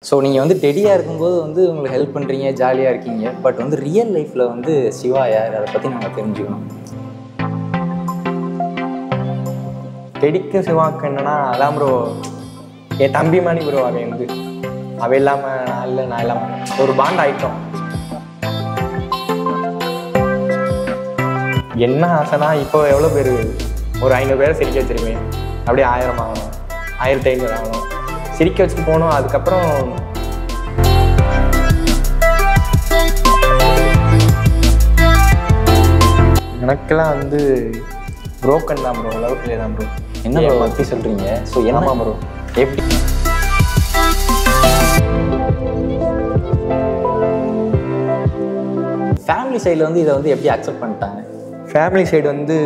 So நீங்கள் வந்து டெடியாக இருக்கும்போது வந்து உங்களுக்கு ஹெல்ப் பண்ணுறீங்க, ஜாலியாக இருக்கீங்க. பட் வந்து ரியல் லைஃப்பில் வந்து சிவா யார், அதை பற்றி நாங்கள் தெரிஞ்சுக்கணும். டெடிக்கும் சிவாவுக்கு என்னன்னா, அதான் ப்ரோ என் தம்பி மாதிரி ப்ரோ. அவன் வந்து அவன் இல்லாமல் நான் இல்லை, நான் இல்லாமல் ஒரு பாண்ட் ஆகிட்டோம். என்ன ஆசைனா, இப்போ எவ்வளோ பேர் ஒரு 500 பேரை சிரிக்க வச்சிருக்கேன். அப்படியே 1000 ஆகணும், 1500 ஆகணும், சிரிக்க வச்சுட்டு போகணும். அதுக்கப்புறம் எனக்கெல்லாம் வந்து புரோக்கன் தான் ப்ரோ, லவ் ஃபெயிலியர் தான் ப்ரோ. என்ன ப்ரோ பற்றி சொல்கிறீங்க? ஸோ என்னமா ப்ரோ, எப்படி ஃபேமிலி சைடில் வந்து இதை வந்து எப்படி அக்செப்ட் பண்ணிட்டாங்க? ஃபேமிலி சைடு வந்து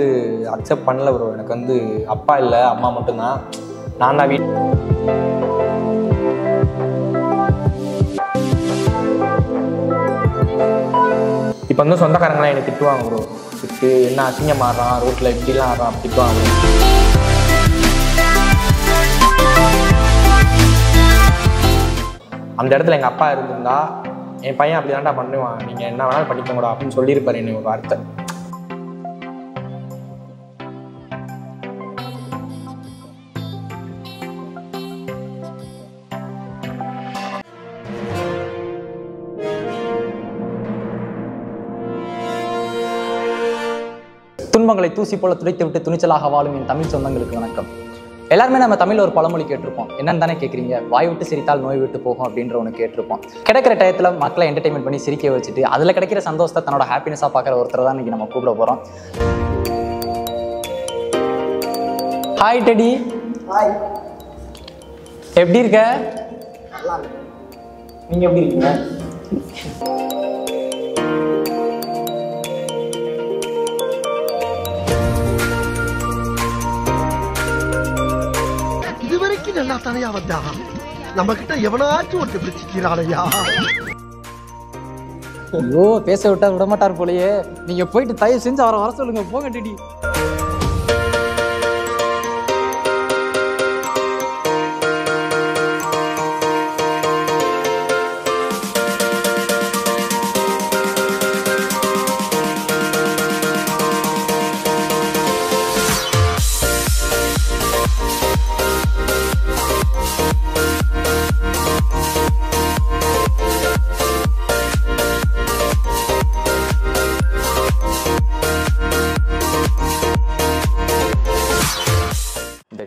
அக்செப்ட் பண்ணல ப்ரோ. எனக்கு வந்து அப்பா இல்லை, அம்மா மட்டும்தான். நான் தான் இப்போ வந்து சொந்தக்காரங்களாம் என்னை திட்டுவாங்க ப்ரோ. திட்டு என்ன அசிங்கம் ஆடுறான், ரோட்டில் இப்படிலாம் ஆடுறான், திட்டுவாங்க ப்ரோ. அந்த இடத்துல எங்கள் அப்பா இருந்திருந்தா, என் பையன் அப்படி தான்டா பண்ணுவான், நீங்கள் என்ன வேணாலும் பண்ணிக்கோங்கடா அப்படின்னு சொல்லியிருப்பார் என்னை ஒரு வார்த்தை. துன்பங்களை தூசி போல துடைத்து விட்டு துணிச்சலாக வாழும் என் தமிழ் சொந்தங்களுக்கு வணக்கம். எல்லாருமே நம்ம தமிழ்ல ஒரு பழமொழி கேட்டிருப்போம். என்னன்னு தானே கேட்குறீங்க? வாய் விட்டு சிரித்தால் நோய் விட்டு போகும் அப்படின்ற ஒன்று கேட்டிருப்போம். கிடைக்கிற டயத்தில் மக்களை என்டர்டைன்மெண்ட் பண்ணி சிரிக்க வச்சுட்டு அதில் கிடைக்கிற சந்தோஷத்தை தன்னோட ஹாப்பினஸாக பார்க்குற ஒருத்தர் தான் இன்னைக்கு நம்ம கூப்பிட போகிறோம். Hi teddy. ஹாய், எப்படி இருக்க? நீங்கள் எப்படி இருக்கீங்க? நல்லா தனையா வந்தா நம்ம கிட்ட எவனாச்சும் ஒருத்தர் பிடிச்சிக்கிறாளையா? ஐயோ, பேச விட்டா விட மாட்டார் போலயே. நீங்க போயிட்டு தயவு செஞ்சு அவரை வர சொல்லுங்க. போங்க டெடி.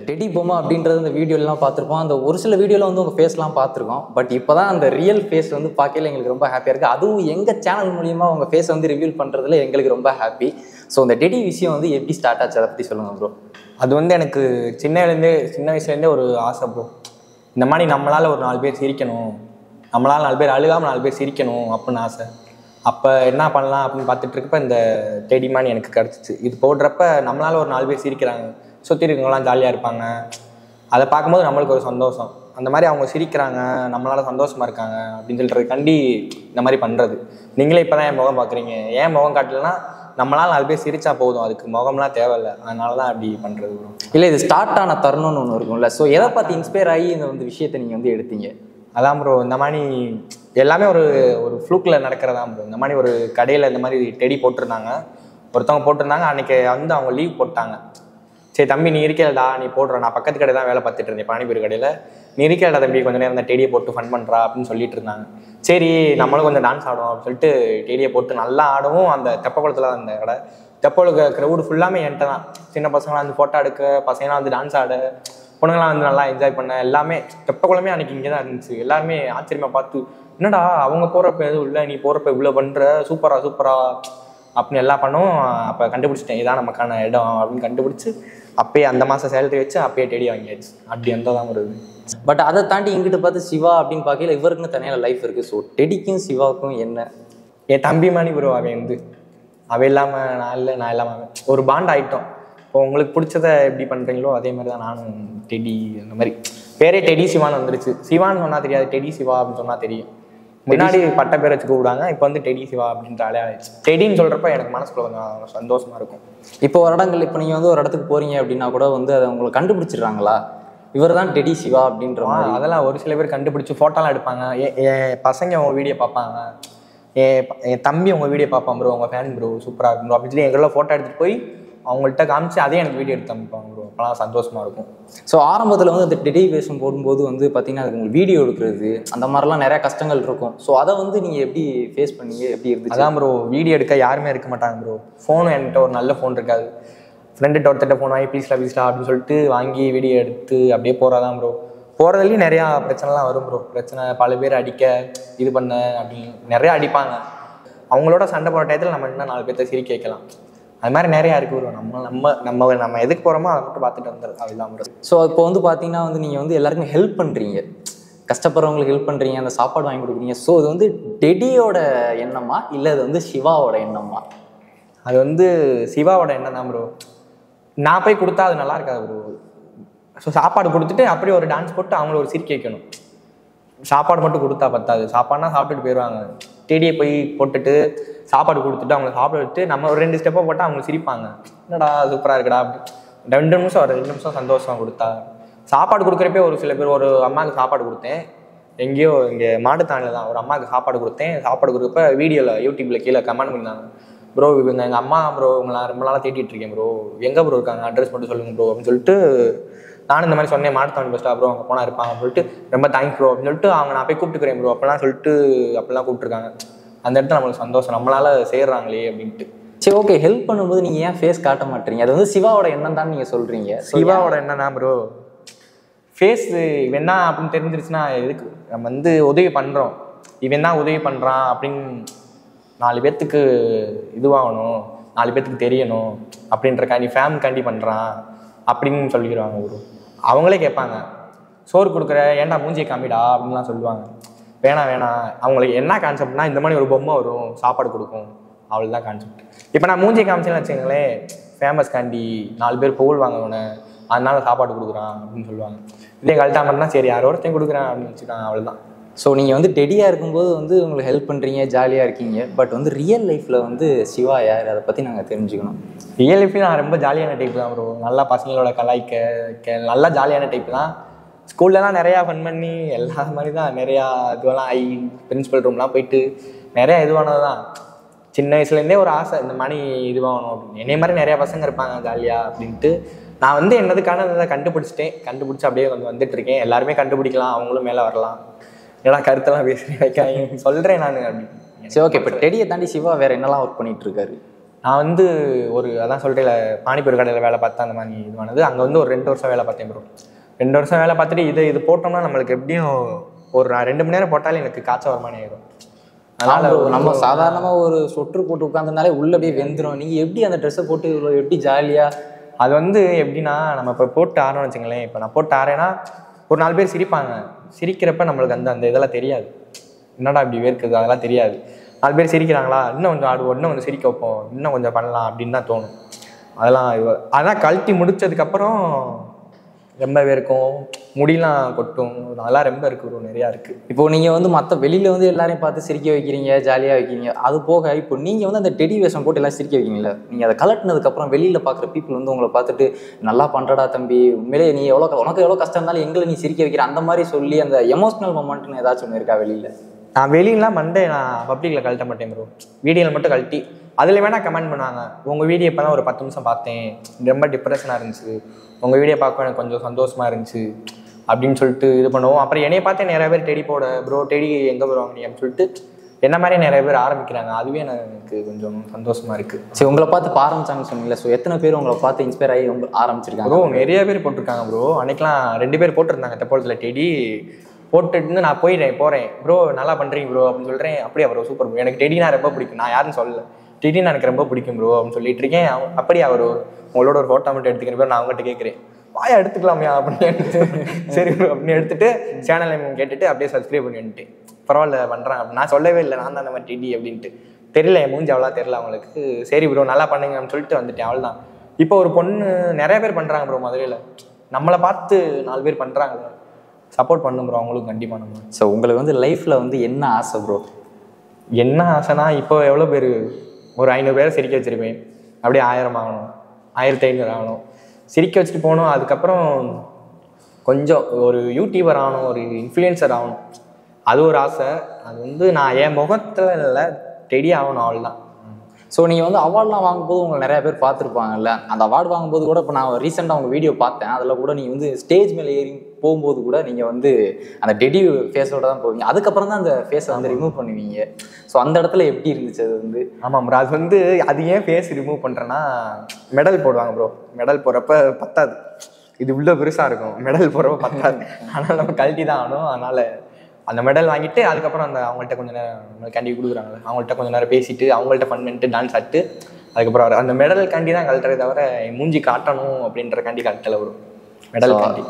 டெடி பொம்மை அப்படின்றது இந்த வீடியோலாம் பார்த்துருப்போம். அந்த ஒரு சில வீடியோவில் வந்து உங்கள் ஃபேஸ்லாம் பார்த்துருக்கோம். பட் இப்போ தான் அந்த ரியல் ஃபேஸ் வந்து பார்க்கல எங்களுக்கு ரொம்ப ஹாப்பியாக இருக்குது. அதுவும் எங்கள் சேனல் மூலியமாக உங்கள் ஃபேஸை வந்து ரிவீல் பண்ணுறதுல எங்களுக்கு ரொம்ப ஹாப்பி. ஸோ இந்த டெடி விஷயம் வந்து எப்படி ஸ்டார்ட் ஆச்சு, அதை பற்றி சொல்லுங்கள் ப்ரோ. அது வந்து எனக்கு சின்ன வயசுலேருந்தே ஒரு ஆசை ப்ரோ. இந்த மாதிரி நம்மளால் ஒரு 4 பேர் சிரிக்கணும், நம்மளால் 4 பேர் அழுகாமல் 4 பேர் சிரிக்கணும் அப்படின்னு ஆசை. அப்போ என்ன பண்ணலாம் அப்படின்னு பார்த்துட்டு இருக்கப்ப இந்த டெடி மாதிரி எனக்கு கிடச்சிச்சு. இது போடுறப்ப நம்மளால் ஒரு 4 பேர் சிரிக்கிறாங்க, சுற்றி இருக்கவங்களாம் ஜாலியாக இருப்பாங்க. அதை பார்க்கும்போது நம்மளுக்கு ஒரு சந்தோஷம். அந்த மாதிரி அவங்க சிரிக்கிறாங்க, நம்மளால் சந்தோஷமாக இருக்காங்க அப்படின்னு சொல்கிறதுக்காண்டி இந்த மாதிரி பண்ணுறது. நீங்களே இப்போ தான் என் முகம் பார்க்குறீங்க. ஏன் முகம் காட்டலைன்னா, நம்மளால் 4 பேர் சிரிச்சா போதும், அதுக்கு முகம்லாம் தேவையில்லை. அதனால தான் அப்படி பண்ணுறது ப்ரோ. இல்லை, இது ஸ்டார்ட் ஆன தருணம்னு ஒன்று இருக்கும்ல. ஸோ எதை பார்த்து இன்ஸ்பயர் ஆகி இந்த வந்து விஷயத்தை நீங்கள் வந்து எடுத்தீங்க? அதான் ப்ரோ, இந்த மாதிரி எல்லாமே ஒரு ஃப்ளூக்கில் நடக்கிறதா ப்ரோ. இந்த மாதிரி ஒரு கடையில் இந்த மாதிரி டெடி போட்டிருந்தாங்க, ஒருத்தவங்க போட்டிருந்தாங்க. அன்றைக்கி வந்து அவங்க லீவ் போட்டாங்க. சரி தம்பி, நீ இருக்கலடா, நீ போடுற, நான் பக்கத்து கடை தான் வேலை பார்த்துட்டு இருந்தேன், பானிபூரி கடையில். நீ இருக்கலடா தம்பி, கொஞ்சம் நேரம் இந்த டெடியை போட்டு ஃபன் பண்ணுறா அப்படின்னு சொல்லிட்டு இருந்தாங்க. சரி நம்மளும் கொஞ்சம் டான்ஸ் ஆடும் அப்படின்னு சொல்லிட்டு டெடியை போட்டு நல்லா ஆடவும். அந்த தெப்பக்குளத்தில் அந்த கடை, தெப்பக்குள க்ரௌடு ஃபுல்லாமே என்கிட்ட தான். சின்ன பசங்களாம் வந்து ஃபோட்டோ எடுக்க, பசங்களாம் வந்து டான்ஸ் ஆட, பொண்ணுங்களாம் வந்து நல்லா என்ஜாய் பண்ண. எல்லாமே தெப்பக்குளமே அன்றைக்கி இங்கே தான் இருந்துச்சு. எல்லாருமே ஆச்சரியமாக பார்த்து, என்னடா அவங்க போகிறப்ப எதுவும் இல்லை, நீ போகிறப்ப இவ்வளோ பண்ணுற, சூப்பரா அப்படின்னு எல்லாம் பண்ணும். அப்போ கண்டுபிடிச்சிட்டேன், இதான் நமக்கான இடம் அப்படின்னு கண்டுபிடிச்சி அப்பயே அந்த மாதம் சேலரி வச்சு அப்பயே டெடி வாங்கியாச்சு. அப்படி வந்தால் தான் வருது. பட் அதை தாண்டி இங்கிட்ட பார்த்து சிவா அப்படின்னு பார்க்கல, இவருக்குன்னு தனியாக லைஃப் இருக்குது. ஸோ டெடிக்கும் சிவாவுக்கும் என்ன? என் தம்பி மாதிரி ப்ரோ. அவன் வந்து அவன் இல்லாமல் நான் இல்லை, நான் இல்லாமல் ஒரு பாண்ட் ஆகிட்டோம். இப்போ உங்களுக்கு பிடிச்சதை எப்படி பண்ணுறீங்களோ அதே மாதிரி தான் நானும். டெடி அந்த மாதிரி பேரே டெடி சிவான்னு வந்துருச்சு. சிவான்னு சொன்னால் தெரியாது, டெடி சிவா அப்படின்னு சொன்னால் தெரியும். முன்னாடி பட்ட பேர் வச்சு கூப்பிடுவாங்க, இப்போ வந்து டெடி சிவா அப்படின்ற ஆயிடுச்சு. டெடின்னு சொல்கிறப்ப எனக்கு மனசுக்குள்ள கொஞ்சம் சந்தோஷமாக இருக்கும். இப்போ ஒரு இடங்கள், இப்போ நீங்கள் வந்து ஒரு இடத்துக்கு போகிறீங்க அப்படின்னா கூட வந்து அதை உங்களை கண்டுபிடிச்சிடுறாங்களா? இவர் தான் டெடி சிவா அப்படின்ற மாதிரி. அதெல்லாம் ஒரு சில பேர் கண்டுபிடிச்சி ஃபோட்டோலாம் எடுப்பாங்க. என் பசங்க உங்கள் வீடியோ பார்ப்பாங்க, என் தம்பி உங்கள் வீடியோ பார்ப்பான் ப்ரோ, உங்கள் ஃபேன் ப்ரோ சூப்பராக இருக்கும் ப்ரோ அப்படின்னு சொல்லி எங்களெல்லாம் ஃபோட்டோ எடுத்துகிட்டு போய் அவங்கள்ட்ட காமிச்சு அதே எனக்கு வீடியோ எடுத்து அனுப்பிப்பாங்க ப்ரோ. அப்போலாம் சந்தோஷமாக இருக்கும். ஸோ ஆரம்பத்தில் வந்து அந்த டெடி வேஷம் போடும்போது வந்து பார்த்தீங்கன்னா அதுக்கு உங்களுக்கு வீடியோ எடுக்கிறது அந்த மாதிரிலாம் நிறையா கஷ்டங்கள் இருக்கும். ஸோ அதை வந்து நீங்கள் எப்படி ஃபேஸ் பண்ணீங்க, எப்படி இருந்துச்சு? அதான் ப்ரோ, வீடியோ எடுக்க யாருமே இருக்க மாட்டாங்க ப்ரோ. ஃபோனும் என்கிட்ட ஒரு நல்ல ஃபோன் இருக்காது. ஃப்ரெண்டுகிட்ட ஒருத்தட்ட ஃபோன் வாங்கி ப்ளீஸ்லா அப்படின்னு சொல்லிட்டு வாங்கி வீடியோ எடுத்து அப்படியே போகிறதான் ப்ரோ. போகிறதுலேயும் நிறையா பிரச்சனைலாம் வரும் ப்ரோ. பிரச்சனை பல பேர் அடிக்க இது பண்ண அப்படின்னு நிறையா அடிப்பாங்க. அவங்களோட சண்டை போகிற டயத்தில் நம்ம இன்னும் 4 பேர்த்த சிரிக்க வைக்கலாம். அது மாதிரி நிறையா இருக்குது ப்ரோ. நம்ம எதுக்கு போகிறோமோ அதை மட்டும் பார்த்துட்டு வந்துடுறது அதுதான் ப்ரோ. ஸோ இப்போ வந்து பார்த்தீங்கன்னா வந்து நீங்கள் வந்து எல்லாருக்குமே ஹெல்ப் பண்ணுறீங்க, கஷ்டப்படுறவங்களுக்கு ஹெல்ப் பண்ணுறீங்க, அந்த சாப்பாடு வாங்கி கொடுக்குறீங்க. ஸோ இது வந்து டெடியோட எண்ணமா இல்லை இது வந்து சிவாவோட எண்ணமா? அது வந்து சிவாவோட எண்ணம் தான் ப்ரோ. நான் போய் கொடுத்தா அது நல்லா இருக்காது ப்ரோ. ஸோ சாப்பாடு கொடுத்துட்டு அப்படியே ஒரு டான்ஸ் போட்டு அவங்கள ஒரு சிரிக்க வைக்கணும். சாப்பாடு மட்டும் கொடுத்தா பத்தாது. சாப்பாடுனா சாப்பிட்டுட்டு போயிடுவாங்க. டெடியை போய் போட்டுட்டு சாப்பாடு கொடுத்துட்டு அவங்களை சாப்பிட விட்டு நம்ம ஒரு 2 ஸ்டெப்பை போட்டால் அவங்க சிரிப்பாங்க. என்னடா சூப்பராக இருக்குடா அப்படி 2 நிமிஷம் ஒரு 2 நிமிஷம் சந்தோஷமாக கொடுத்தா. சாப்பாடு கொடுக்குறப்பே ஒரு சில பேர், ஒரு அம்மாவுக்கு சாப்பாடு கொடுத்தேன் எங்கேயோ இங்கே மாட்டுத்தானில் தான், ஒரு அம்மாவுக்கு சாப்பாடு கொடுத்தேன். சாப்பாடு கொடுக்குறப்ப வீடியோவில் யூடியூப்பில் கீழே கமெண்ட் பண்ணாங்க, ப்ரோ இவங்க எங்கள் அம்மா ப்ரோ, உங்களை ரொம்ப நாளாக தேடிட்டு இருக்கேன் ப்ரோ, எங்கே ப்ரோ இருக்காங்க, அட்ரஸ் மட்டும் சொல்லுங்கள் ப்ரோ அப்படின்னு சொல்லிட்டு நானும் இந்த மாதிரி சொன்னேன். மாட்டுத்தாவணி பெஸ்ட்டா ப்ரோ, அங்கே போனால் இருப்பாங்க அப்படின்னு சொல்லிட்டு ரொம்ப தேங்க்ஸ் ப்ரோ அப்படின்னு சொல்லிட்டு அவங்க நான் போய் கூப்பிட்டுக்கிறேன் ப்ரோ அப்படிலாம் சொல்லிட்டு அப்படிலாம் கூப்பிட்டுருக்காங்க. அந்த இடத்துல நம்மளுக்கு சந்தோஷம், நம்மளால செய்கிறாங்களே அப்படின்ட்டு. சரி, ஓகே. ஹெல்ப் பண்ணும்போது நீங்கள் ஏன் ஃபேஸ் காட்ட மாட்டீங்க? அது வந்து சிவாவோட எண்ணம் தான் நீங்கள் சொல்கிறீங்க. சிவாவோட எண்ணம் தான் ப்ரோ. ஃபேஸ் இவன் தான் அப்படின்னு தெரிஞ்சிருச்சுன்னா எதுக்கு நம்ம வந்து உதவி பண்ணுறோம், இவன் தான் உதவி பண்ணுறான் அப்படின்னு 4 பேர்த்துக்கு இதுவாகணும், 4 பேர்த்துக்கு தெரியணும் அப்படின்றக்காண்டி ஃபேமிலிக்காண்டி பண்ணுறான் அப்படின்னு சொல்லிடுவாங்க ப்ரோ. அவங்களே கேட்பாங்க, சோறு கொடுக்குற ஏன்டா மூஞ்சியை காமிடா அப்படின்லாம் சொல்லுவாங்க. வேணாம் அவங்களுக்கு என்ன கான்செப்ட்னா இந்த மாதிரி ஒரு பொம்மை வரும் சாப்பாடு கொடுக்கும், அவ்வளோதான் கான்செப்ட். இப்போ நான் மூஞ்சியை காமிச்சேன்னு வச்சுங்களேன், ஃபேமஸ் காண்டி 4 பேர் புகழ்வாங்க அவனை, அதனால சாப்பாடு கொடுக்குறான் அப்படின்னு சொல்லுவாங்க. இதே கல்ட்டாமன்னா சரி யாரோ ஒருத்தையும் கொடுக்குறான் அப்படின்னு வச்சுக்காங்க, அவ்வளோதான். ஸோ நீங்கள் வந்து டெடியாக இருக்கும்போது வந்து உங்களுக்கு ஹெல்ப் பண்ணுறீங்க, ஜாலியாக இருக்கீங்க. பட் வந்து ரியல் லைஃப்பில் வந்து சிவா யார், அதை பற்றி நாங்கள் தெரிஞ்சுக்கணும். ரியல் லைஃப்லேயும் நான் ரொம்ப ஜாலியான டைப் தான் ப்ரோ. நல்லா பசங்களோட கலாய்க்க நல்லா ஜாலியான டைப் தான். ஸ்கூல்லலாம் நிறையா ஃபன் பண்ணி எல்லா மாதிரி தான் நிறையா இதுவெல்லாம் பிரின்சிபல் ரூம்லாம் போயிட்டு நிறையா இதுவானது தான். சின்ன வயசுலேருந்தே ஒரு ஆசை இந்த மாதிரி இதுவாகணும் அப்படின்னு. என்னை மாதிரி நிறையா பசங்க இருப்பாங்க ஜாலியாக அப்படின்ட்டு நான் வந்து என்னதுக்கான இதை கண்டுபிடிச்சி அப்படியே கொஞ்சம் வந்துட்டு இருக்கேன். எல்லாருமே கண்டுபிடிக்கலாம், அவங்களும் மேலே வரலாம். ஏன்னா கருத்தெல்லாம் பேசி வைக்காங்க சொல்கிறேன் நான் அப்படின்னு. சரி, ஓகே. இப்போ டெடியை தாண்டி சிவா வேறு என்னெல்லாம் ஒர்க் பண்ணிகிட்டு இருக்காரு? நான் வந்து ஒரு அதான் சொல்கிறேன், பானிபூரி கடையில் வேலை பார்த்தா அந்த மாதிரி இதுவானது. அங்கே வந்து ஒரு 2 வருஷம் வேலை பார்த்தேன் ப்ரோ. 2 வருஷம் வேலை பார்த்துட்டு இது போட்டோம்னா நம்மளுக்கு எப்படியும் ஒரு 2 மணி நேரம் போட்டாலே எனக்கு காய்ச்சல் வரமானே ஆயிடும். அதனால் நம்ம சாதாரணமாக ஒரு சொட்டு போட்டு உட்காந்துனாலே உள்ளே அப்படியே வெந்துடும். நீங்கள் எப்படி அந்த ட்ரெஸ்ஸை போட்டு இவ்வளோ எப்படி ஜாலியாக? அது வந்து எப்படின்னா நம்ம இப்போ போட்டு ஆறோம்னு வச்சுங்களேன். இப்போ நான் போட்டு ஆறேன்னா ஒரு 4 பேர் சிரிப்பாங்க. சிரிக்கிறப்ப நம்மளுக்கு அந்த இதெல்லாம் தெரியாது, என்னடா இப்படி வேர்க்குது அதெல்லாம் தெரியாது. 4 பேர் சிரிக்கிறாங்களா, இன்னும் கொஞ்சம் ஆடுவோம், இன்னும் கொஞ்சம் சிரிக்க வைப்போம், இன்னும் கொஞ்சம் பண்ணலாம் அப்படின்னு தான் தோணும். அதான் கழட்டி முடிச்சதுக்கப்புறம் ரொம்ப இருக்கும், முடியெல்லாம் கொட்டும், அதெல்லாம் ரொம்ப இருக்கு ப்ரோ, நிறையா இருக்குது. இப்போ நீங்கள் வந்து மற்ற வெளியில் வந்து எல்லாரையும் பார்த்து சிரிக்க வைக்கிறீங்க, ஜாலியாக வைக்கிறீங்க. அது போக இப்போ நீங்கள் வந்து அந்த டெடி வேஷம் போட்டு எல்லாம் சிரிக்க வைக்கிறீங்களா? நீங்கள் அதை கலட்டினதுக்கப்புறம் வெளியில் பார்க்குற பீப்புள் வந்து உங்களை பார்த்துட்டு நல்லா பண்ணுறடா தம்பி, உண்மையிலே நீ உனக்கு எவ்வளோ கஷ்டம் இருந்தாலும் எங்களை நீ சிரிக்க வைக்கிற அந்த மாதிரி சொல்லி அந்த எமோஷ்னல் மொமெண்ட்னு ஏதாச்சும் ஒன்று இருக்கா வெளியில்? நான் வெளியெலாம் நான் பப்ளிக்கில் கழட்ட மாட்டேன் ப்ரோ. வீடியோவில் மட்டும் கழட்டி அதில் வேணால் கமெண்ட் பண்ணுவாங்க, உங்கள் வீடியோ இப்போ தான் ஒரு 10 நிமிஷம் பார்த்தேன், ரொம்ப டிப்ரெஷனாக இருந்துச்சு, உங்கள் வீடியோ பார்க்க எனக்கு கொஞ்சம் சந்தோஷமாக இருந்துச்சு அப்படின்னு சொல்லிட்டு இது பண்ணுவோம். அப்புறம் என்னைய பார்த்தே நிறைய பேர் டெடி போட ப்ரோ டெடி எங்கே வருவாங்க நீ அப்படின்னு சொல்லிட்டு என்ன மாதிரி நிறைய பேர் ஆரம்பிக்கிறாங்க. அதுவே எனக்கு கொஞ்சம் சந்தோஷமாக இருக்குது. சரி, உங்களை பார்த்து ஆரம்பிச்சாங்கன்னு சொன்னீங்களா? ஸோ எத்தனை பேர் உங்களை பார்த்து இன்ஸ்பயர் ஆகி ஆரம்பிச்சிருக்காங்க? ப்ரோ நிறைய பேர் போட்டிருக்காங்க ப்ரோ. அன்னைக்கெலாம் 2 பேர் போட்டிருந்தாங்க தெப்போலத்தில் டெடி போட்டுட்டு நான் போகிறேன் ப்ரோ நல்லா பண்ணுறீங்க ப்ரோ அப்படின்னு சொல்கிறேன். அப்படியே ப்ரோ சூப்பர் ப்ரோ, எனக்கு டெடினா ரொம்ப பிடிக்கும், நான் யாருன்னு சொல்லலை, டெடினா எனக்கு ரொம்ப பிடிக்கும் ப்ரோ அப்படின்னு சொல்லிட்டு இருக்கேன். அப்படியே அவர் உங்களோட ஒரு ஃபோட்டோ மட்டும் எடுத்துக்கிறேன் ப்ரோ, நான் அவங்ககிட்ட கேட்குறேன் வாயா எடுத்துக்கலாமையா அப்படின்னு. சரி ப்ரோ அப்படின்னு எடுத்துட்டு சேனல் கேட்டுட்டு அப்படியே சப்ஸ்கிரைப் பண்ணிட்டு பரவாயில்ல பண்ணுறேன் அப்படின்னு. நான் சொல்லவே இல்லை நான் தான் அந்த மாதிரி டெடி அப்படின்ட்டு. தெரியல என் மூஞ்சி அவ்வளோ தெரியல அவங்களுக்கு. சரி ப்ரோ நல்லா பண்ணுங்க அப்படின்னு சொல்லிட்டு வந்துட்டேன், அவ்வளோதான். இப்போ ஒரு பொண்ணு நிறைய பேர் பண்ணுறாங்க ப்ரோ மதுரையில், நம்மளை பார்த்து 4 பேர் பண்ணுறாங்க, சப்போர்ட் பண்ணும் ப்ரோ அவங்களுக்கு கண்டிப்பாக நம்ம. ஸோ உங்களுக்கு வந்து லைஃப்பில் வந்து என்ன ஆசை ப்ரோ? என்ன ஆசைனா இப்போ எவ்வளோ பேர் ஒரு 500 பேரை சிரிக்க வச்சுருப்பேன், அப்படியே 1000 ஆகணும், 1500 ஆகணும், சிரிக்க வச்சுட்டு போகணும். அதுக்கப்புறம் கொஞ்சம் ஒரு யூடியூபர் ஆகணும், ஒரு இன்ஃப்ளூயன்சர் ஆகணும், அது ஒரு ஆசை. அது வந்து நான் என் முகத்தில் இல்லை, டெடி ஆகணும், அவ்வளோதான். ஸோ நீங்கள் வந்து அவார்ட்லாம் வாங்கும்போது உங்களை நிறைய பேர் பார்த்துருப்பாங்கல்ல, அந்த அவார்டு வாங்கும்போது கூட இப்போ நான் ரீசெண்டாக உங்கள் வீடியோ பார்த்தேன், அதில் கூட நீங்கள் வந்து ஸ்டேஜ் மேலே ஏறி போகும்போது கூட நீங்கள் வந்து அந்த டெடி ஃபேஸோட தான் போவீங்க, அதுக்கப்புறம் தான் அந்த ஃபேஸை வந்து ரிமூவ் பண்ணுவீங்க. ஸோ அந்த இடத்துல எப்படி இருந்துச்சு அது வந்து? ஆமாம் ப்ரோ, அது வந்து அது ஏன் ஃபேஸ் ரிமூவ் பண்ணுறேன்னா, மெடல் போடுவாங்க ப்ரோ, மெடல் போடுறப்ப பத்தாது, இது உள்ள பெருசாக இருக்கும், மெடல் போடுறப்ப பத்தாது, அதனால் நம்ம கழட்டி தான் ஆகணும். அதனால் அந்த மெடல் வாங்கிட்டு அதுக்கப்புறம் அந்த அவங்கள்ட்ட கொஞ்சம் நேரம் கேண்டி கொடுக்குறாங்க, அவங்கள்ட்ட கொஞ்சம் நேரம் பேசிட்டு அவங்கள்ட்ட ஃபன் பண்ணிட்டு டான்ஸ் ஆட்டு அதுக்கப்புறம் அந்த மெடல் காண்டி தான் கழட்டுறதை தவிர மூஞ்சி காட்டணும் அப்படின்ற காண்டி கழட்டலை வரும்.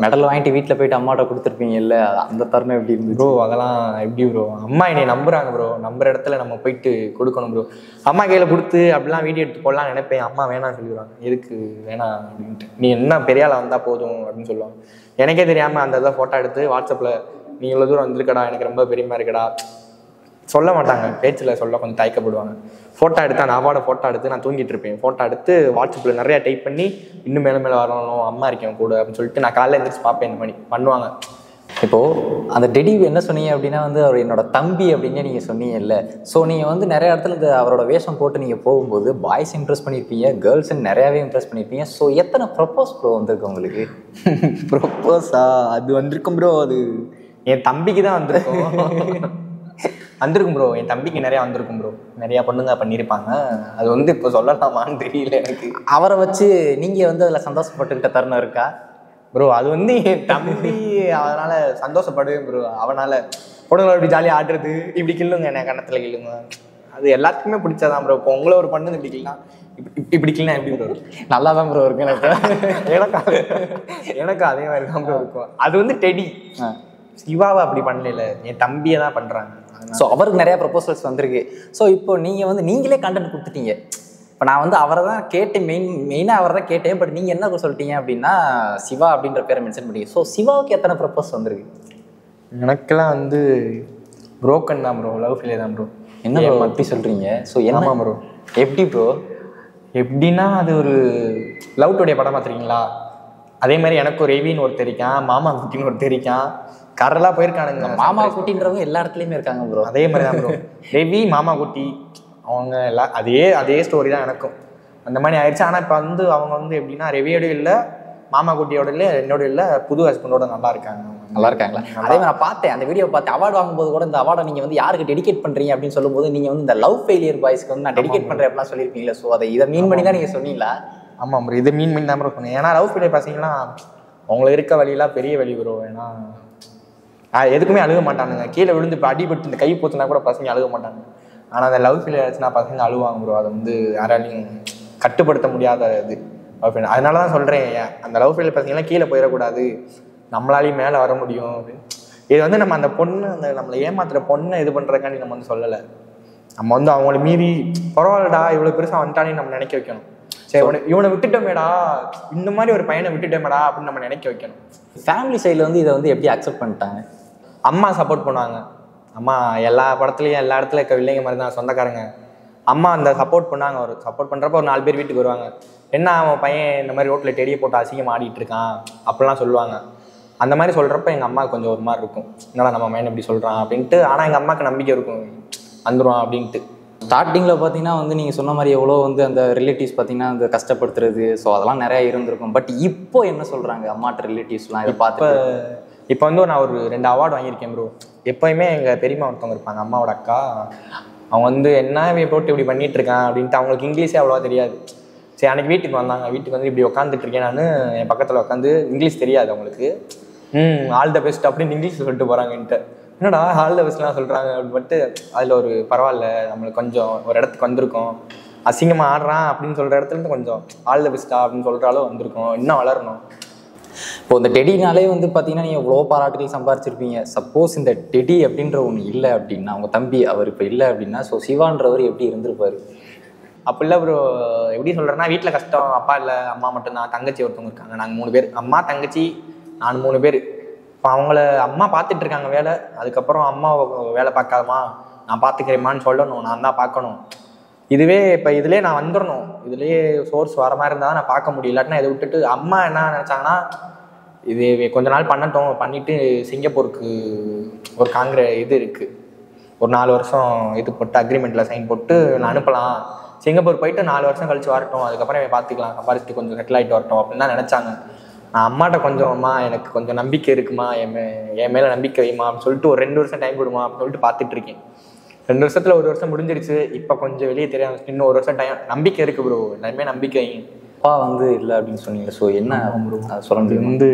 மெடல் வாங்கிட்டு வீட்டில் போயிட்டு அம்மாட்ட கொடுத்துருப்பீங்கல்ல, அந்த தருணம் எப்படி இருந்துச்சு ப்ரோ? அதெல்லாம் எப்படி ப்ரோ, அம்மா என்னை நம்புறாங்க ப்ரோ, நம்புற இடத்துல நம்ம போயிட்டு கொடுக்கணும் ப்ரோ. அம்மா கையில் கொடுத்து அப்படிலாம் வீடியோ எடுத்து போடலாம் நினைப்பேன், அம்மா வேணாம்னு சொல்லிடுவாங்க, எதுக்கு வேணாம் அப்படின்ட்டு, நீ என்ன பெரிய ஆளா வந்தால் போதும் அப்படின்னு சொல்லுவாங்க. எனக்கே தெரியாமல் அந்த இதை ஃபோட்டோ எடுத்து வாட்ஸ்அப்பில் நீ இவ்வளோ தூரம் வந்திருக்கடா, எனக்கு ரொம்ப பெருமையாக இருக்கடா சொல்ல மாட்டாங்க, பேச்சில் சொல்ல கொஞ்சம் தயக்கப்படுவாங்க. ஃபோட்டோ எடுத்து அந்த அவார்டை ஃபோட்டோ எடுத்து நான் தூங்கிட்டு இருப்பேன், ஃபோட்டோ எடுத்து வாட்ஸ்அப்பில் நிறையா டைப் பண்ணி இன்னும் மேலே மேலே வரணும், அம்மா இருக்கேன் கூட அப்படின்னு சொல்லிட்டு நான் காலையில் எழுந்திரிச்சு பார்ப்பேன், இந்த மாதிரி பண்ணுவாங்க. இப்போது அந்த டெடி என்ன சொன்னீங்க அப்படின்னா வந்து அவர் என்னோட தம்பி அப்படின்னு நீங்கள் சொன்னீங்கல்ல. ஸோ நீங்கள் வந்து நிறைய இடத்துல இந்த அவரோட வேஷம் போட்டு நீங்கள் போகும்போது பாய்ஸ் இம்ப்ரெஸ் பண்ணியிருப்பீங்க, கேர்ள்ஸும் நிறையாவே இம்ப்ரெஸ் பண்ணியிருப்பீங்க. ஸோ எத்தனை ப்ரப்போஸ் ப்ரோ வந்திருக்கு உங்களுக்கு? ப்ரப்போஸா? அது வந்திருக்கும் ப்ரோ, அது என் தம்பிக்கு தான் வந்திருக்கும் ப்ரோ, என் தம்பிக்கு நிறையா வந்திருக்கும் ப்ரோ, நிறையா பொண்ணுங்க பண்ணியிருப்பாங்க. அது வந்து இப்போ சொல்லலாமான்னு தெரியல எனக்கு. அவரை வச்சு நீங்கள் வந்து அதில் சந்தோஷப்பட்டுக்கிட்ட தருணம் இருக்கா ப்ரோ? அது வந்து என் தம்பி, அதனால் சந்தோஷப்படுவேன் ப்ரோ. அவனால் பொண்ணுங்களை இப்படி ஜாலியாக ஆடுறது, இப்படி கில்லுங்க என்ன கன்னத்தில் கில்லுங்க, அது எல்லாத்துக்குமே பிடிச்சதான் ப்ரோ. இப்போ உங்களை ஒரு பொண்ணு இப்படி கில்லாம் இப்படி கில்லாம் எப்படி ப்ரோ? நல்லா தான் ப்ரோ இருக்கு எனக்கு அதே மாதிரி தான் ப்ரோ இருக்கும். அது வந்து டெடி, சிவாவை அப்படி பண்ணல, என் தம்பியை தான் பண்ணுறாங்க. ஸோ அவருக்கு நிறையா ப்ரப்போசல்ஸ் வந்திருக்கு. ஸோ இப்போ நீங்கள் வந்து நீங்களே கண்டென்ட் கொடுத்துட்டீங்க. இப்போ நான் வந்து அவரை தான் கேட்டேன், மெயினாக அவரை தான் கேட்டேன். பட் நீங்கள் என்ன சொல்லிட்டீங்க அப்படின்னா சிவா அப்படின்ற பேரை மென்ஷன் பண்ணீங்க. ஸோ சிவாவுக்கு எத்தனை ப்ரப்போஸ் வந்திருக்கு? எனக்கெல்லாம் வந்து ப்ரோக்கன் தான் ப்ரோ, லவ் ஃபெயிலியர் தான் ப்ரோ. என்ன ப்ரோ அப்படி சொல்கிறீங்க? ஸோ என்ன ப்ரோ எப்படி ப்ரோ? எப்படின்னா அது ஒரு லவ் டுடே படம் பார்த்துருக்கீங்களா, அதே மாதிரி எனக்கு ஒரு ரெவின்னு ஒருத்தர் இருக்கான், மாமா குட்டின்னு ஒருத்தர் இருக்கான், கரெல்லாம் போயிருக்கானுங்க. மாமா குட்டின்றவங்க எல்லா இடத்துலையுமே இருக்காங்க ப்ரோ. அதே மாதிரி தான் ப்ரோ, ரெவி மாமா குட்டி அவங்க எல்லாம் அதே ஸ்டோரி தான் எனக்கும் அந்த மாதிரி ஆயிடுச்சு. ஆனால் இப்போ வந்து அவங்க வந்து எப்படின்னா ரெவியோடய இல்லை, மாமா குட்டியோட இல்லை, என்னோட இல்லை, புது ஹஸ்பண்டோட நல்லா இருக்காங்களா? அதே மாதிரி நான் பார்த்தேன், அந்த வீடியோ பார்த்து அவார்டு வாங்கும்போது கூட இந்த அவார்டை நீங்கள் வந்து யாருக்கு டெடிகேட் பண்ணுறீங்க அப்படின்னு சொல்லும்போது நீங்கள் வந்து இந்த லவ் ஃபெயிலியர் பாய்ஸ்க்கு வந்து நான் டெடிகேட் பண்ணுறேன் அப்படிலாம் சொல்லியிருப்பீங்களா? ஸோ அதை இதை மீன் பண்ணி தான் நீங்கள் சொன்னீங்களா? ஆமாம் ப்ரோ, இதை மீன் பண்ணி தான் ப்ரோ சொன்னேன். ஏன்னா லவ் ஃபெயிலியர் பசங்கன்னா அவங்களுக்கு இருக்க வழியெல்லாம் பெரிய வழி ப்ரோ. ஏன்னா எதுக்குமே அழுக மாட்டானுங்க, கீழே விழுந்து இப்போ அடிபட்டு இந்த கை போத்துனா கூட பசங்க அழுக மாட்டாங்க. ஆனால் அந்த லவ் ஃபெயிலியர் ஆச்சுன்னா பசங்க அழுவாங்க ப்ரோ. அதை வந்து யாராலையும் கட்டுப்படுத்த முடியாத இது லவ் ஃபெயிலியர். அதனால தான் சொல்கிறேன், அந்த லவ் ஃபெயிலியர் பசங்கெல்லாம் கீழே போயிடக்கூடாது, நம்மளாலையும் மேலே வர முடியும் அப்படின்னு. இது வந்து நம்ம அந்த பொண்ணு, அந்த நம்மளை ஏமாத்துற பொண்ணை இது பண்ணுறதுக்காண்டி நம்ம வந்து சொல்லலை. நம்ம வந்து அவங்கள மீறி பரவாயில்லடா இவ்வளோ பெருசாக வந்துட்டானே நம்ம நினைக்க வைக்கணும். சரி இவனை விட்டுட்டோமேடா, இந்த மாதிரி ஒரு பையனை விட்டுட்டோமேடா அப்படின்னு நம்ம நினைக்க வைக்கணும். ஃபேமிலி சைடில் வந்து இதை வந்து எப்படி அக்செப்ட் பண்ணிட்டாங்க? அம்மா சப்போர்ட் பண்ணுவாங்க. அம்மா எல்லா படத்துலையும் எல்லா இடத்துல இருக்க வில்லைங்க மாதிரி தான் சொந்தக்காரங்க. அம்மா அந்த சப்போர்ட் பண்ணாங்க. ஒரு சப்போர்ட் பண்ணுறப்ப ஒரு 4 பேர் வீட்டுக்கு வருவாங்க, என்ன அவன் பையன் இந்த மாதிரி ரோட்டில் டெடியை போட்டு அசிங்கமாக ஆடிட்டு இருக்கான் அப்படிலாம் சொல்லுவாங்க. அந்த மாதிரி சொல்கிறப்ப எங்கள் அம்மா கொஞ்சம் ஒரு மாதிரி இருக்கும், என்னடா நம்ம பையன் இப்படி சொல்கிறான் அப்படின்ட்டு. ஆனால் எங்கள் அம்மாவுக்கு நம்பிக்கை இருக்கும், வந்துடுவான் அப்படின்ட்டு. ஸ்டார்டிங்கில் பார்த்தீங்கன்னா வந்து நீங்கள் சொன்ன மாதிரி எவ்வளோ வந்து அந்த ரிலேட்டிவ்ஸ் பார்த்தீங்கன்னா அந்த கஷ்டப்படுத்துறது, ஸோ அதெல்லாம் நிறையா இருந்திருக்கும். பட் இப்போ என்ன சொல்கிறாங்க அம்மாட்ட ரிலேட்டிவ்ஸ்லாம் இதை பார்த்து? இப்போ வந்து நான் ஒரு 2 அவார்டு வாங்கியிருக்கேன் ப்ரோ. எப்போயுமே எங்கள் பெரியம்மா ஒருத்தவங்க இருப்பாங்க, அம்மாவோட அக்கா. அவங்க வந்து என்ன போட்டு இப்படி பண்ணிட்டு இருக்கான் அப்படின்ட்டு, அவங்களுக்கு இங்கிலீஷே அவ்வளோவா தெரியாது. சரி அன்றைக்கி வீட்டுக்கு வந்தாங்க, வீட்டுக்கு வந்து இப்படி உட்காந்துட்டு இருக்கேன் நான், என் பக்கத்தில் உட்காந்து, இங்கிலீஷ் தெரியாது அவங்களுக்கு, ஆல் த பெஸ்ட் அப்படின்னு இங்கிலீஷ் சொல்லிட்டு போகிறாங்கன்ட்டு. என்னடா ஆல் த பெஸ்ட்லாம் சொல்கிறாங்க அப்படின்ட்டு. அதில் ஒரு பரவாயில்ல, நம்மளுக்கு கொஞ்சம் ஒரு இடத்துக்கு வந்திருக்கோம், அசிங்கமாக ஆடுறான் அப்படின்னு சொல்கிற இடத்துலேருந்து கொஞ்சம் ஆல் த பெஸ்ட்டா அப்படின்னு சொல்கிறாலும் வந்திருக்கோம், இன்னும் வளரணும். இப்போ இந்த டெடினாலே வந்து பார்த்தீங்கன்னா நீங்கள் எவ்வளோ பாராட்டுகள் சம்பாரிச்சிருப்பீங்க. சப்போஸ் இந்த டெடி அப்படின்ற ஒன்று இல்லை அப்படின்னா, அவங்க தம்பி அவர் இப்போ இல்லை அப்படின்னா, ஸோ சிவான்றவர் எப்படி இருந்திருப்பார்? அப்போ இல்லை ப்ரோ, எப்படி சொல்கிறேன்னா, வீட்டில் கஷ்டம், அப்பா இல்லை, அம்மா மட்டும்தான், தங்கச்சி ஒருத்தவங்க இருக்காங்க, நாங்கள் 3 பேர், அம்மா தங்கச்சி நான் 3 பேர். இப்போ அவங்கள அம்மா பார்த்துட்டு இருக்காங்க வேலை, அதுக்கப்புறம் அம்மா வேலை பார்க்காதமா நான் பார்த்துக்கிறேம்மான்னு சொல்லணும், நான் தான் பார்க்கணும். இதுவே இப்போ இதுலேயே நான் வந்துடணும், இதுலேயே சோர்ஸ் வர மாதிரி இருந்தால் தான் நான் பார்க்க முடியும். இல்லாட்டினா இதை விட்டுட்டு அம்மா என்ன நினச்சாங்கன்னா, இது கொஞ்ச நாள் பண்ணட்டும், பண்ணிவிட்டு சிங்கப்பூருக்கு ஒரு இது இருக்குது, ஒரு 4 வருஷம் இது போட்டு அக்ரிமெண்ட்டில் சைன் போட்டு நான் அனுப்பலாம். சிங்கப்பூர் போயிட்டு 4 வருஷம் கழிச்சு வரட்டும், அதுக்கப்புறம் பார்த்துக்கலாம், சம்பாரிச்சு கொஞ்சம் செட்டில் ஆகிட்டு வரட்டும் அப்படின்னு தான் நினச்சாங்க. நான் அம்மாட்ட கொஞ்சம்மா எனக்கு கொஞ்சம் நம்பிக்கை இருக்குமா, என் மேலே நம்பிக்கை வைமா அப்படின்னு சொல்லிட்டு ஒரு 2 வருஷம் டைம் கொடுமா அப்படின்னு சொல்லிட்டு பார்த்துட்டு இருக்கேன். 2 வருஷத்தில் 1 வருஷம் முடிஞ்சிருச்சு. இப்போ கொஞ்சம் வெளியே தெரியாது, இன்னும் 1 வருஷம் டைம் நம்பிக்கை இருக்குது ப்ரோ. எல்லாருமே நம்பிக்கை வைங்க. அப்பா வந்து இல்லை அப்படின்னு சொன்னீங்க. ஸோ என்ன ப்ரோ சொல்ல முடியும்? வந்து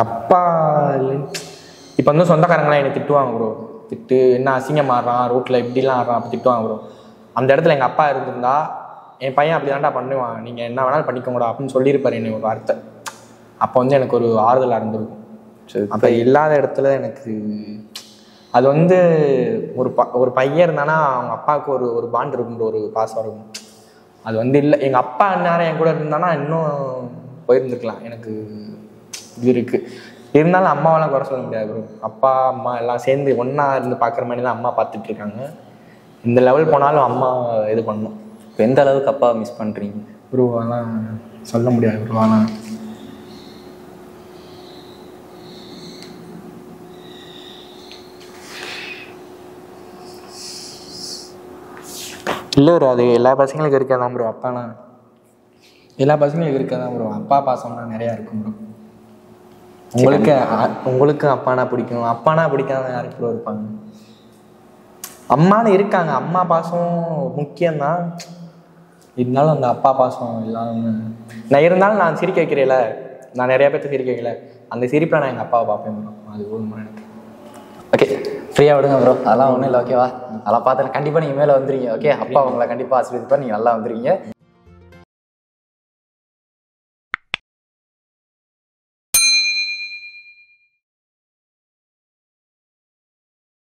அப்பா இப்போ வந்து சொந்தக்காரங்களாம் என்னை திட்டுவாங்க ப்ரோ. திட்டு என்ன அசிங்கம் ஆடுறான் ரோட்டில் இப்படிலாம் ஆடுறான் அப்படி திட்டுவாங்க ப்ரோ. அந்த இடத்துல எங்கள் அப்பா இருந்திருந்தா என் பையன் அப்படி தான்டா பண்ணுவான், நீங்கள் என்ன வேணாலும் பண்ணிக்கோங்கடா அப்படின்னு சொல்லியிருப்பார் என்னை ஒரு வார்த்தை. அப்போ வந்து எனக்கு ஒரு ஆறுதலாக இருந்திருக்கும். சரி, அப்போ இல்லாத இடத்துல எனக்கு அது வந்து ஒரு பையன் இருந்தானா அவங்க அப்பாவுக்கு ஒரு பாண்ட் இருக்கும், ஒரு பாசம் இருக்கும். அது வந்து இல்லை. எங்கள் அப்பா நேரம் என் கூட இருந்தானா இன்னும் போயிருந்துருக்கலாம். எனக்கு இது இருக்குது. இருந்தாலும் அம்மாவெல்லாம் குறை சொல்ல முடியாது ப்ரோ. அப்பா அம்மா எல்லாம் சேர்ந்து ஒன்றா இருந்து பார்க்குற மாதிரி தான் அம்மா பார்த்துட்ருக்காங்க. இந்த லெவல் போனாலும் அம்மா இது பண்ணணும். இப்போ எந்த அளவுக்கு அப்பா மிஸ் பண்ணுறீங்க ப்ரோ? ஆனால் சொல்ல முடியாது ப்ரோ. ஆனால் இல்லை ப்ரோ, அது எல்லா பசங்களுக்கும் இருக்காதான் ப்ரோ. அப்பானா எல்லா பசங்களுக்கும் இருக்காதான் ப்ரோ. அப்பா பாசம்னா நிறையா இருக்கும் ப்ரோ. உங்களுக்கு அப்பானா பிடிக்கும், அப்பானா பிடிக்காத யாருக்கு ப்ரோ இருப்பாங்க? அம்மானு இருக்காங்க, அம்மா பாசம் முக்கியம்தான். இருந்தாலும் அந்த அப்பா பாசம் இல்லாமல் நான் இருந்தாலும் நான் சிரிக்க வைக்கிறேன்ல, நான் நிறையா பேர்த்து சிரிக்க வைக்கல, அந்த சிரிப்பில் நான் எங்கள் அப்பாவை பார்ப்பேன் ப்ரோ. அது போதுமா எனக்கு. ஓகே, ஃப்ரீயாக விடுங்க ப்ரோ. அதெல்லாம் ஒன்றும் இல்லை, ஓகேவா? அதெல்லாம் பார்த்து கண்டிப்பாக நீங்கள் மேலே வந்துடுவீங்க. ஓகே, அப்பா உங்களை கண்டிப்பாக ஆசீர்வதிப்பார், நீங்கள் நல்லா வந்துடுவீங்க.